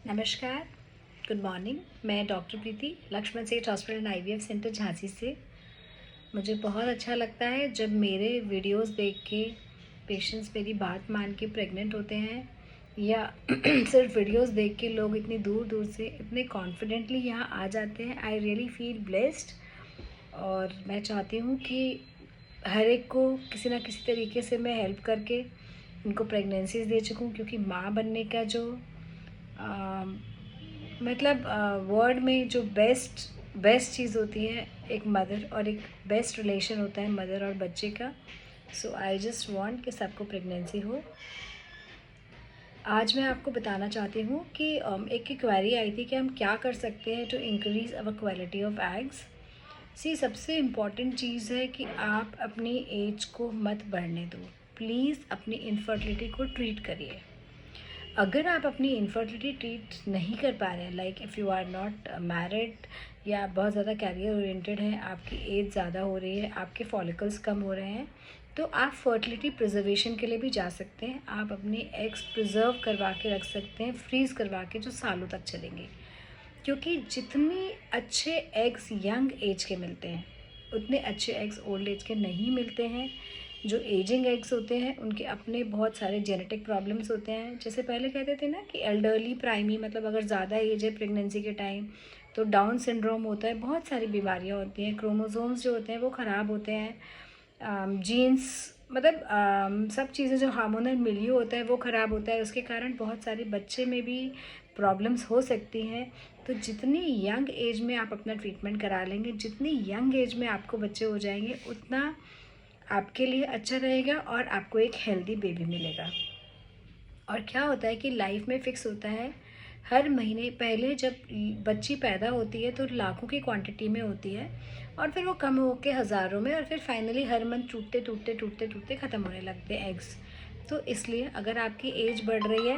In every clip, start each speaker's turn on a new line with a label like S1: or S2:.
S1: नमस्कार, good morning. मैं doctor प्रीति लक्ष्मण सेठ hospital and IVF centre Jhansi से। मुझे बहुत अच्छा लगता है जब मेरे वीडियोस देख के पेशेंट्स मेरी बात मान के प्रेग्नेंट होते हैं या सिर्फ वीडियोस देख के लोग इतनी दूर दूर से इतने कॉन्फिडेंटली यहाँ आ जाते हैं। आई रियली फील ब्लेस्ड और मैं चाहती हूँ कि हर एक को किसी ना किसी तरीके से मैं हेल्प करके उनको प्रेगनेंसीज दे सकूँ, क्योंकि माँ बनने का जो मतलब वर्ल्ड में जो बेस्ट चीज़ होती है एक मदर, और एक बेस्ट रिलेशन होता है मदर और बच्चे का। सो आई जस्ट वांट कि सबको प्रेगनेंसी हो। आज मैं आपको बताना चाहती हूँ कि एक क्वेरी आई थी कि हम क्या कर सकते हैं to increase our quality of eggs. सबसे इम्पॉर्टेंट चीज़ है कि आप अपनी एज को मत बढ़ने दो। प्लीज़ अपनी इनफर्टिलिटी को ट्रीट करिए। अगर आप अपनी इनफर्टिलिटी ट्रीट नहीं कर पा रहे हैं, like if you are not married या आप बहुत ज़्यादा कैरियर ओरिएंटेड हैं, आपकी एज ज़्यादा हो रही है, आपके फॉलिकल्स कम हो रहे हैं, तो आप फर्टिलिटी प्रिजर्वेशन के लिए भी जा सकते हैं। आप अपने एग्स प्रिजर्व करवा के रख सकते हैं, फ्रीज़ करवा के, जो सालों तक चलेंगे। क्योंकि जितने अच्छे एग्स यंग एज के मिलते हैं उतने अच्छे एग्स ओल्ड एज के नहीं मिलते हैं। जो एजिंग एग्स होते हैं उनके अपने बहुत सारे जेनेटिक प्रॉब्लम्स होते हैं। जैसे पहले कहते थे ना कि एल्डरली प्राइमी, मतलब अगर ज़्यादा एज है प्रेगनेंसी के टाइम तो डाउन सिंड्रोम होता है, बहुत सारी बीमारियां होती हैं, क्रोमोसोम्स जो होते हैं वो ख़राब होते हैं, जीन्स, मतलब सब चीज़ें, जो हार्मोनल मिलियो होता है वो ख़राब होता है। उसके कारण बहुत सारे बच्चे में भी प्रॉब्लम्स हो सकती हैं। तो जितनी यंग एज में आप अपना ट्रीटमेंट करा लेंगे, जितनी यंग एज में आपको बच्चे हो जाएंगे, उतना आपके लिए अच्छा रहेगा और आपको एक हेल्दी बेबी मिलेगा। और क्या होता है कि लाइफ में फ़िक्स होता है, हर महीने पहले जब बच्ची पैदा होती है तो लाखों की क्वांटिटी में होती है, और फिर वो कम होके हज़ारों में, और फिर फाइनली हर मंथ टूटते टूटते टूटते टूटते ख़त्म होने लगते हैं एग्स। तो इसलिए अगर आपकी एज बढ़ रही है,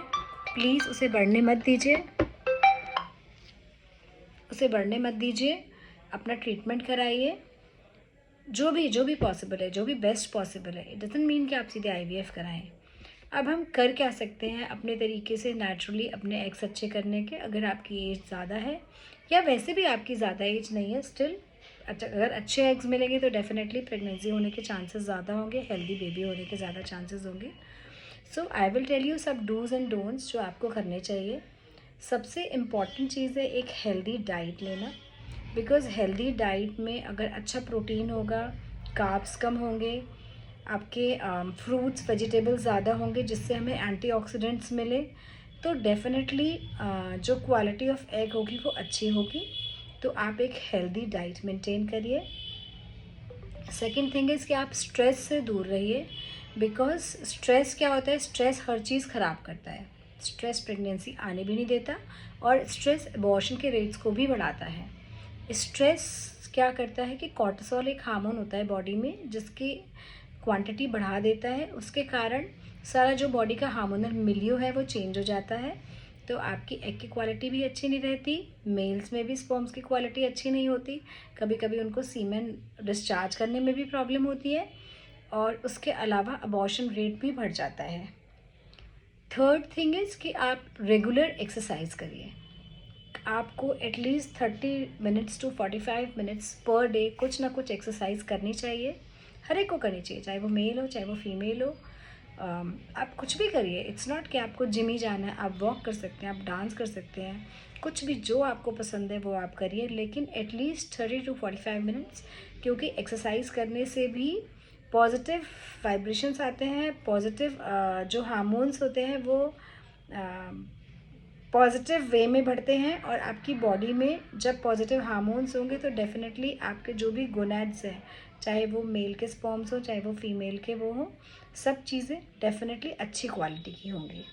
S1: प्लीज़ उसे बढ़ने मत दीजिए, अपना ट्रीटमेंट कराइए। जो भी पॉसिबल है, जो भी बेस्ट पॉसिबल है। इट डजंट मीन कि आप सीधे आईवीएफ कराएं। अब हम कर क्या सकते हैं अपने तरीके से नेचुरली अपने एग्स अच्छे करने के। अगर आपकी एज ज़्यादा है या वैसे भी आपकी ज़्यादा एज नहीं है, स्टिल अच्छा, अगर अच्छे एग्स मिलेंगे तो डेफिनेटली प्रेगनेंसी होने के चांसेस ज़्यादा होंगे, हेल्दी बेबी होने के ज़्यादा चांसेस होंगे। सो आई विल टेल यू सब डूज़ एंड डोंट्स जो आपको करने चाहिए। सबसे इम्पॉर्टेंट चीज़ है एक हेल्दी डाइट लेना, बिकॉज़ हेल्दी डाइट में अगर अच्छा प्रोटीन होगा, कार्ब्स कम होंगे, आपके फ्रूट्स वेजिटेबल्स ज़्यादा होंगे जिससे हमें एंटीऑक्सीडेंट्स मिले, तो डेफिनेटली जो क्वालिटी ऑफ एग होगी वो अच्छी होगी। तो आप एक हेल्दी डाइट मेंटेन करिए। सेकेंड थिंग इज़ कि आप स्ट्रेस से दूर रहिए, बिकॉज स्ट्रेस क्या होता है, स्ट्रेस हर चीज़ ख़राब करता है। स्ट्रेस प्रेगनेंसी आने भी नहीं देता, और स्ट्रेस अबॉर्शन के रेट्स को भी बढ़ाता है। स्ट्रेस क्या करता है कि कॉर्टिसोल एक हार्मोन होता है बॉडी में, जिसकी क्वांटिटी बढ़ा देता है। उसके कारण सारा जो बॉडी का हार्मोनल मिलियो है वो चेंज हो जाता है। तो आपकी एग की क्वालिटी भी अच्छी नहीं रहती, मेल्स में भी स्पर्म्स की क्वालिटी अच्छी नहीं होती, कभी कभी उनको सीमेन डिस्चार्ज करने में भी प्रॉब्लम होती है, और उसके अलावा अबॉर्शन रेट भी बढ़ जाता है। थर्ड थिंग इज़ कि आप रेगुलर एक्सरसाइज करिए। आपको at least 30 minutes to 45 minutes per day कुछ ना कुछ एक्सरसाइज करनी चाहिए। हर एक को करनी चाहिए, चाहे वो मेल हो चाहे वो फीमेल हो। आप कुछ भी करिए, इट्स नॉट कि आपको जिम ही जाना है। आप वॉक कर सकते हैं, आप डांस कर सकते हैं, कुछ भी जो आपको पसंद है वो आप करिए, लेकिन एटलीस्ट 30 टू 45 मिनट्स। क्योंकि एक्सरसाइज करने से भी पॉजिटिव वाइब्रेशंस आते हैं, पॉजिटिव जो हार्मोन्स होते हैं वो पॉजिटिव वे में बढ़ते हैं, और आपकी बॉडी में जब पॉजिटिव हार्मोन्स होंगे तो डेफिनेटली आपके जो भी गोनैड्स हैं, चाहे वो मेल के स्पर्म्स हो चाहे वो फीमेल के वो हो, सब चीज़ें डेफिनेटली अच्छी क्वालिटी की होंगी।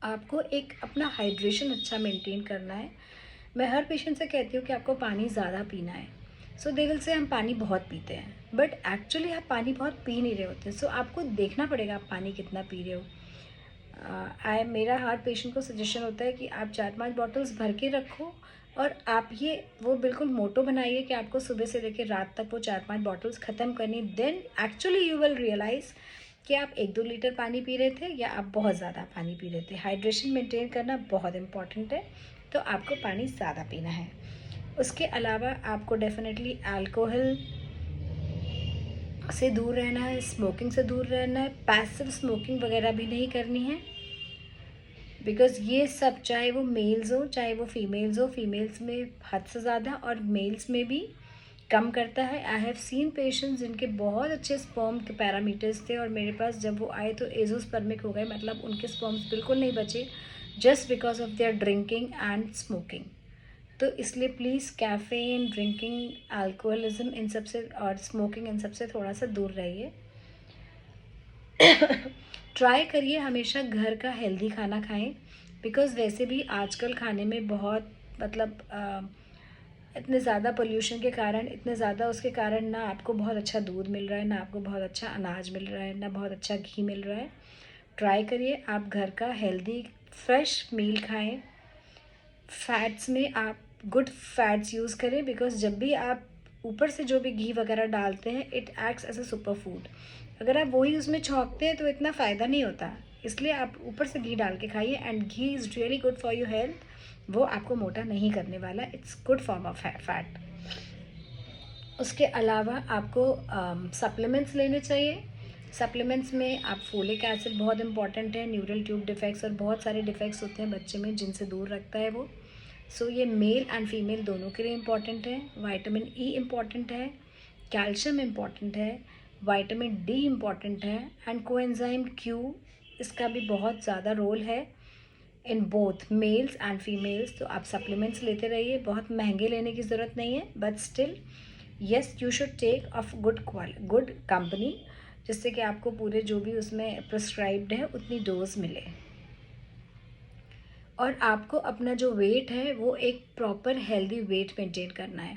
S1: आपको एक अपना हाइड्रेशन अच्छा मेंटेन करना है। मैं हर पेशेंट से कहती हूँ कि आपको पानी ज़्यादा पीना है। दे विल से हम पानी बहुत पीते हैं, बट एक्चुअली आप पानी बहुत पी नहीं रहे होते। आपको देखना पड़ेगा आप पानी कितना पी रहे हो। मेरा हर पेशेंट को सजेशन होता है कि आप 4-5 बॉटल्स भर के रखो, और आप ये वो बिल्कुल मोटो बनाइए कि आपको सुबह से लेकर रात तक वो 4-5 बॉटल्स ख़त्म करनी। Then actually you will realise कि आप 1-2 लीटर पानी पी रहे थे या आप बहुत ज़्यादा पानी पी रहे थे। हाइड्रेशन मेंटेन करना बहुत इम्पॉर्टेंट है, तो आपको पानी ज़्यादा पीना है। उसके अलावा आपको डेफिनेटली अल्कोहल से दूर रहना है, स्मोकिंग से दूर रहना है, पैसिव स्मोकिंग वगैरह भी नहीं करनी है, बिकॉज़ ये सब चाहे वो मेल्स हो चाहे वो फीमेल्स में हद से ज़्यादा और मेल्स में भी कम करता है। आई हैव सीन पेशेंट्स जिनके बहुत अच्छे स्पर्म के पैरामीटर्स थे और मेरे पास जब वो आए तो एजोस्पर्मिक हो गए, मतलब उनके स्पर्म्स बिल्कुल नहीं बचे, just because of their drinking and smoking. तो इसलिए प्लीज़ कैफ़ीन, ड्रिंकिंग, अल्कोहलिज्म इन सब से और स्मोकिंग इन सब से थोड़ा सा दूर रहिए। ट्राई करिए हमेशा घर का हेल्दी खाना खाएं, बिकॉज़ वैसे भी आजकल खाने में बहुत मतलब इतने ज़्यादा पोल्यूशन के कारण, इतने ज़्यादा उसके कारण ना आपको बहुत अच्छा दूध मिल रहा है, ना आपको बहुत अच्छा अनाज मिल रहा है, ना बहुत अच्छा घी मिल रहा है। ट्राई करिए आप घर का हेल्दी फ्रेश मील खाएं। फैट्स में आप गुड फैट्स यूज़ करें, बिकॉज़ जब भी आप ऊपर से जो भी घी वगैरह डालते हैं it acts as a super food. अगर आप वही उसमें छौंकते हैं तो इतना फ़ायदा नहीं होता, इसलिए आप ऊपर से घी डाल के खाइए। And ghee is really good for your health, वो आपको मोटा नहीं करने वाला, it's good form of fat. उसके अलावा आपको सप्लीमेंट्स लेने चाहिए। सप्लीमेंट्स में आप फोलिक एसिड बहुत इंपॉर्टेंट है, न्यूरल ट्यूब डिफेक्ट्स और बहुत सारे डिफेक्ट्स होते हैं बच्चे में जिनसे दूर रखता है वो। सो ये मेल एंड फीमेल दोनों के लिए इम्पॉर्टेंट है। विटामिन ई इम्पॉर्टेंट है, कैल्शियम इम्पॉर्टेंट है, विटामिन डी इम्पॉर्टेंट है एंड कोएंजाइम क्यू, इसका भी बहुत ज़्यादा रोल है in both mails and females. तो आप सप्लीमेंट्स लेते रहिए, बहुत महंगे लेने की ज़रूरत नहीं है, but still yes you should take of good company, जिससे कि आपको पूरे जो भी उसमें प्रिस्क्राइब्ड है उतनी डोज मिले। और आपको अपना जो वेट है वो एक प्रॉपर हेल्दी वेट मेंटेन करना है,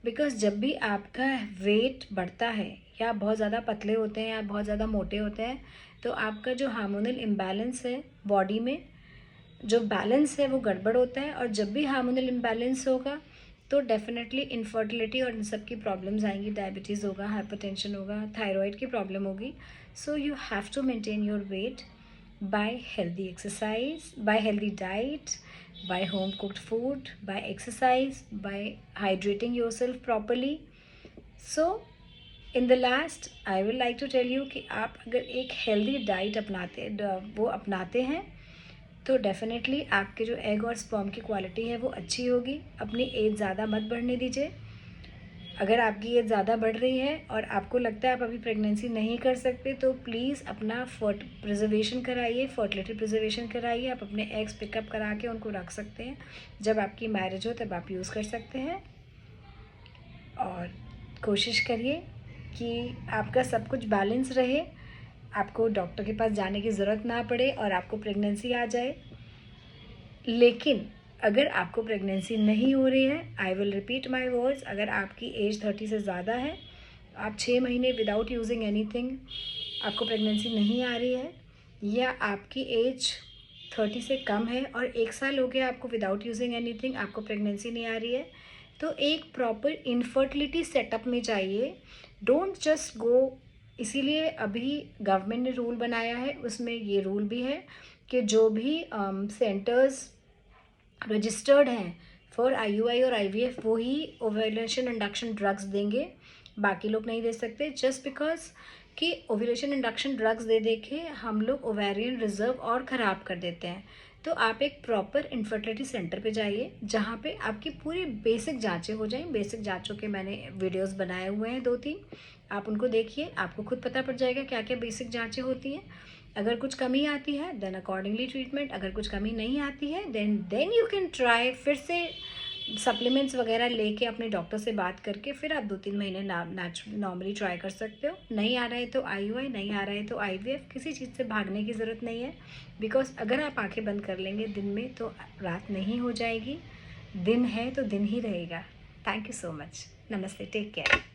S1: बिकॉज़ जब भी आपका वेट बढ़ता है या आप बहुत ज़्यादा पतले होते हैं या बहुत ज़्यादा मोटे होते हैं, तो आपका जो हार्मोनल इम्बैलेंस है बॉडी में, जो बैलेंस है वो गड़बड़ होता है। और जब भी हार्मोनल इम्बैलेंस होगा तो डेफिनेटली इनफर्टिलिटी और इन सब की प्रॉब्लम्स आएंगी, डायबिटीज़ होगा, हाइपरटेंशन होगा, थायराइड की प्रॉब्लम होगी। So you have to maintain your weight by healthy exercise, by healthy diet, by home cooked food, by exercise, by hydrating yourself properly. So in the last I will like to tell you कि आप अगर एक healthy diet अपनाते हैं तो definitely आपके जो egg और स्पर्म की क्वालिटी है वो अच्छी होगी। अपनी एज ज़्यादा मत बढ़ने दीजिए। अगर आपकी एज ज़्यादा बढ़ रही है और आपको लगता है आप अभी प्रेगनेंसी नहीं कर सकते, तो प्लीज़ अपना प्रिजर्वेशन कराइए, फर्टिलिटी प्रिजर्वेशन कराइए। आप अपने एग्स पिकअप करा के उनको रख सकते हैं, जब आपकी मैरिज हो तब आप यूज़ कर सकते हैं। और कोशिश करिए कि आपका सब कुछ बैलेंस रहे, आपको डॉक्टर के पास जाने की ज़रूरत ना पड़े और आपको प्रेगनेंसी आ जाए। लेकिन अगर आपको प्रेगनेंसी नहीं हो रही है, I will repeat my words, अगर आपकी एज 30 से ज़्यादा है, आप 6 महीने विदाउट यूजिंग एनीथिंग आपको प्रेगनेंसी नहीं आ रही है, या आपकी एज 30 से कम है और 1 साल हो गया आपको विदाउट यूजिंग एनीथिंग आपको प्रेगनेंसी नहीं आ रही है, तो एक प्रॉपर इनफर्टिलिटी सेटअप में जाइए। Don't just go. इसीलिए अभी गवर्नमेंट ने रूल बनाया है, उसमें ये रूल भी है कि जो भी सेंटर्स रजिस्टर्ड हैं फॉर IUI और IVF वो ही ओव्यूलेशन इंडक्शन ड्रग्स देंगे, बाकी लोग नहीं दे सकते। जस्ट बिकॉज कि ओव्यूलेशन इंडक्शन ड्रग्स दे के हम लोग ओवेरियन रिजर्व और ख़राब कर देते हैं। तो आप एक प्रॉपर इनफर्टिलिटी सेंटर पे जाइए जहाँ पे आपकी पूरी बेसिक जांचें हो जाएं। बेसिक जांचों के मैंने वीडियोस बनाए हुए हैं 2-3, आप उनको देखिए, आपको खुद पता पड़ जाएगा क्या क्या बेसिक जांचें होती हैं। अगर कुछ कमी आती है देन अकॉर्डिंगली ट्रीटमेंट, अगर कुछ कमी नहीं आती है देन यू कैन ट्राई फिर से सप्लीमेंट्स वगैरह लेके अपने डॉक्टर से बात करके फिर आप 2-3 महीने नॉर्मली ट्राई कर सकते हो। नहीं आ रहा है तो IUI, नहीं आ रहा है तो IVF, किसी चीज़ से भागने की ज़रूरत नहीं है। बिकॉज अगर आप आंखें बंद कर लेंगे दिन में तो रात नहीं हो जाएगी, दिन है तो दिन ही रहेगा। Thank you so much. नमस्ते, टेक केयर।